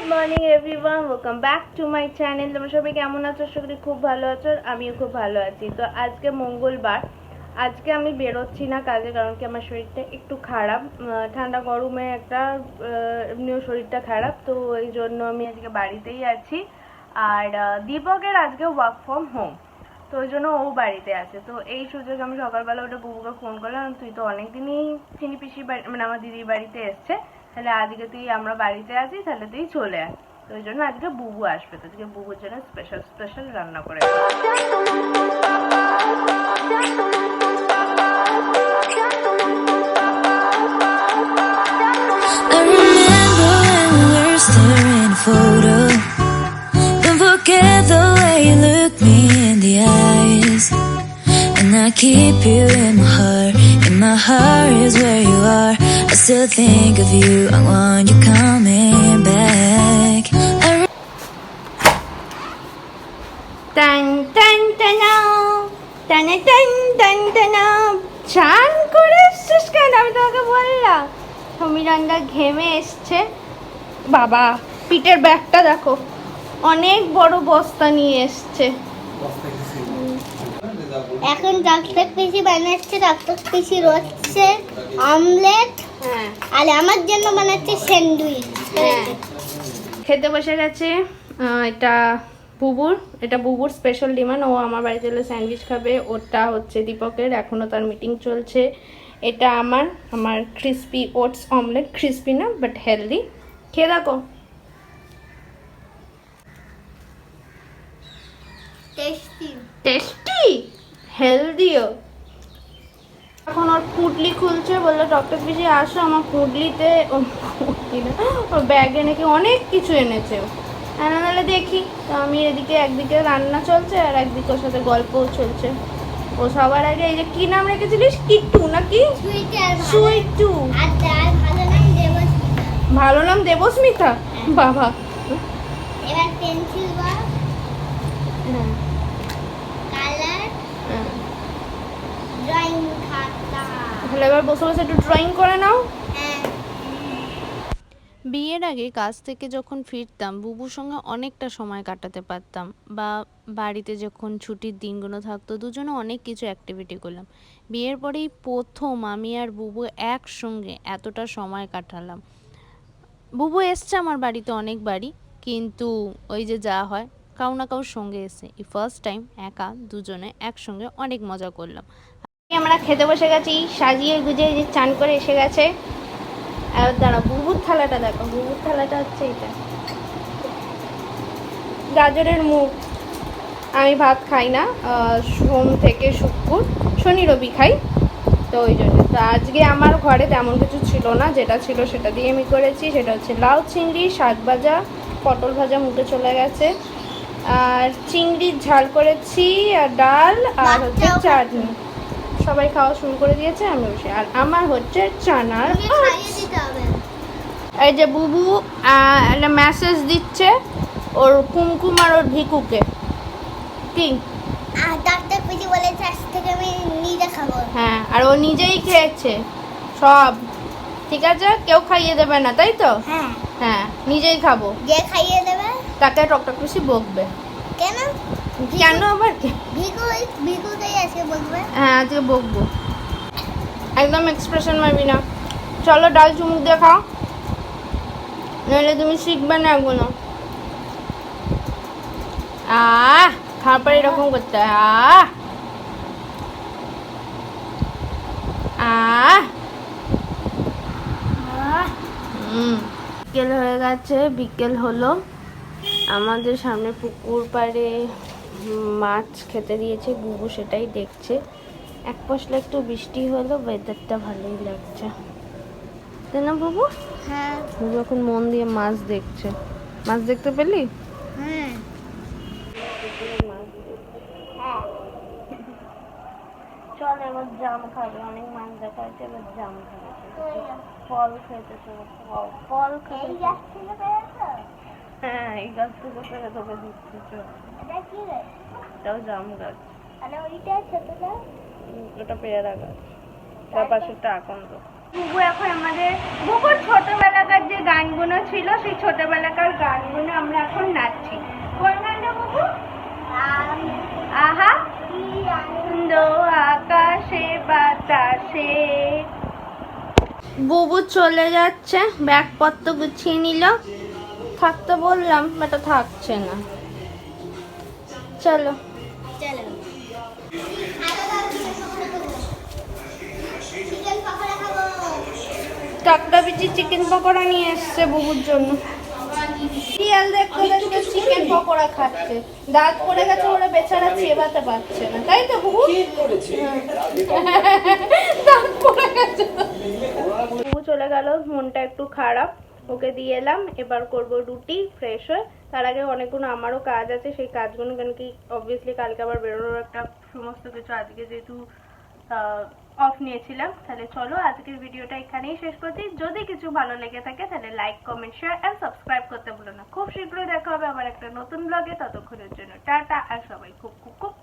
Good morning everyone, welcome back to my channel. তোমরা সবাই কেমন আছো? সবাই খুব ভালো আছো, আমিও খুব ভালো আছি। তো আজকে মঙ্গলবার, আজকে আমি বেরোচ্ছি না কাজে, কারণ কি আমার শরীরটা একটু খারাপ। ঠান্ডা গরমে একটা এমনিও শরীরটা খারাপ, তো এই জন্য আমি আজকে বাড়িতেই আছি। আর দীপকের আজকে ওয়ার্ক ফ্রম হোম, তো ওই জন্য ও বাড়িতে আছে। তো এই সুযোগে আমি সকালবেলা ওটা বুবুকে ফোন করলাম, তুই তো অনেকদিনই চিনি পিসির বাড়ি মানে আমার দিদির বাড়িতে এসছে, তাহলে আজকে তুই আমরা বাড়িতে আছি, তাহলে তুই চলে আয়। তো ওই জন্য আজকে বুবু আসবে, তো আজকে বুবুর জন্য স্পেশাল স্পেশাল রান্না করে I remember when we were staring at a photo. Don't forget the way you look me in the eyes. And I keep you in my heart. In my heart is where you are. I still think of you. I want you coming back. টান টান টানা টানা টান টান টানা। চান করে এসছিস কেন? আমি তোমাকে বললাম সমীরণদা ঘেমে এসছে। বাবা পিঠের ব্যাগটা দেখো, অনেক বড় বস্তা নিয়ে এসছে। এখন ডাক্তার পিসি বানাচ্ছে, ডাক্তার পিসি রচ্ছে অমলেট, হ্যাঁ, আর আমার জন্য বানাচ্ছে স্যান্ডউইচ। হ্যাঁ, খেতে বসে গেছে। এটা বুবুর স্পেশাল ডিমান্ড। ও আমার বাড়িতে এলে স্যান্ডউইচ খাবে। ওটা হচ্ছে দীপকের, এখনও তার মিটিং চলছে। এটা আমার ক্রিস্পি ওটস অমলেট, ক্রিস্পি না বাট হেলদি। খেয়ে দেখো। টেস্টি টেস্টি, হেলদিও। এখন ওর পুটলি খুলছে, বললো ডক্টর পিসি আসো আমার পুটলিতে, ওর ব্যাগে নাকি অনেক কিছু এনেছে। ও নাহলে দেখি। তো আমি এদিকে একদিকে রান্না চলছে আর একদিকে ওর সাথে গল্পও চলছে। ও সবার আগে এই যে কি নাম রেখেছিলিস, কিট্টু নাকি? সুইটু। আর তার ভালো নাম দেবস্মিতা। ভালো নাম দেবস্মিতা, বাবা। এবার পেন্সিল বক্স, হ্যাঁ, কালার, হ্যাঁ। ড্রয়িং খাতা। তাহলে এবার বসে বসে একটু ড্রয়িং করে নাও। হ্যাঁ, বিয়ের আগে কাজ থেকে যখন ফিরতাম বুবুর সঙ্গে অনেকটা সময় কাটাতে পারতাম, বা বাড়িতে যখন ছুটির দিনগুলো থাকতো দুজনে অনেক কিছু অ্যাক্টিভিটি করলাম। বিয়ের পরেই প্রথম আমি আর বুবু একসঙ্গে এতটা সময় কাটালাম। বুবু এসছে আমার বাড়িতে অনেকবারই, কিন্তু ওই যে যা হয় কাউ না কাউর সঙ্গে এসে এই ফার্স্ট টাইম একা দুজনে একসঙ্গে অনেক মজা করলাম। আমরা খেতে বসে গেছি, সাজিয়ে গুজিয়ে যে চান করে এসে গেছে। আর দাঁড়া, বুবুর থালাটা দেখো, বুবুর থালাটা হচ্ছে এটা, গাজরের মুখ। আমি ভাত খাই না, সোম থেকে শুক্র, শনি রবি খাই, তো ওই জন্য। তো আজকে আমার ঘরে তেমন কিছু ছিল না, যেটা ছিল সেটা দিয়ে আমি করেছি। সেটা হচ্ছে লাউ চিংড়ি, শাক ভাজা, পটল ভাজা মুখে চলে গেছে, আর চিংড়ির ঝাল করেছি, আর ডাল, আর হচ্ছে চাটনি। সবাই খাওয়া শুরু করে দিয়েছে, আমি বসে। আর আমার হচ্ছে চানার খাইয়ে দিতে হবে। এই যে বুবু একটা মেসেজ দিচ্ছে ওর কুমকুম আর ওর ভিকুকে। কি? আর ডাক্তার পিসি বলেছে আজ থেকে আমি নিজে খাবো। হ্যাঁ, আর ও নিজেই খেয়েছে সব, ঠিক আছে? কেউ খাইয়ে দেবে না, তাই তো? হ্যাঁ, হ্যাঁ, নিজেই খাবো। যে খাইয়ে দেবে তাকে ডক্টর খুশি বকবে। কেন? কেন আবার কি? ভিকুকেই আজকে বলবে। হ্যাঁ, আজকে বকবো। একদম এক্সপ্রেশন মারবি না। চলো ডাল চুমুক দিয়ে খাও, নইলে তুমি শিখবে না এগুলো। খাওয়ার পরে এরকম করতে হয়। বিকেল হয়ে গেছে, বিকেল হলো। আমাদের সামনে পুকুর পাড়ে মাছ খেতে দিয়েছে বুবু, সেটাই দেখছে। এক পশলা একটু বৃষ্টি হলো, ওয়েদারটা ভালোই লাগছে, তাই না বুবু? হ্যাঁ, বুবু এখন মন দিয়ে মাছ দেখছে। মাছ দেখতে পেলি? হ্যাঁ, চল এবার জাম খাবে, অনেক মাছ দেখা হয়েছে, এবার জাম খাবে। ফল খেতে চলো, ফল খেতে। হ্যাঁ, এই গাছ থেকে পেরে তোকে দিচ্ছি। চল, এটাও জাম গাছ, ওটা পেয়ারা গাছ, তার পাশে একটা আকন্দ। বুবু এখন আমাদের বুবুর ছোটবেলাকার যে গানগুলো ছিল সেই ছোটবেলাকার গান একটা আছে। বুবু চলে যাচ্ছে, ব্যাগপত্র গুছিয়ে নিল। থাকতে বললাম বাট থাকছে না। চলো চলো চিকেন পকোড়া খাবো। কাকড়া বিচি চিকেন পকোড়া নিয়ে এসছে বুবুর জন্য। শিয়াল দেখতে দেখতে চিকেন পকোড়া খাচ্ছে, দাঁত পড়ে গেছে, ওরা বেচারা চেবাতে পারছে না, তাই তো বুবু? দাঁত পড়ে গেছে। বুবু চলে গেল, মনটা একটু খারাপ, ওকে দিয়ে এলাম। এবার করব রুটি ফ্রেশ হয়ে। তার আগে অনেকগুলো আমারও কাজ আছে, সেই কাজগুলো কেন কি অবভিয়াসলি কালকে আবার বেরোনোর একটা সমস্ত কিছু, আজকে যেহেতু অফ নিয়েছিলাম। তাহলে চলো আজকের ভিডিওটা এখানেই শেষ করছি। যদি কিছু ভালো লেগে থাকে তাহলে like comment share and subscribe করতে ভুলো না। খুব শীঘ্রই দেখা হবে আবার একটা নতুন ব্লগে। ততক্ষণের জন্য টাটা, আর সবাই খুব খুব খুব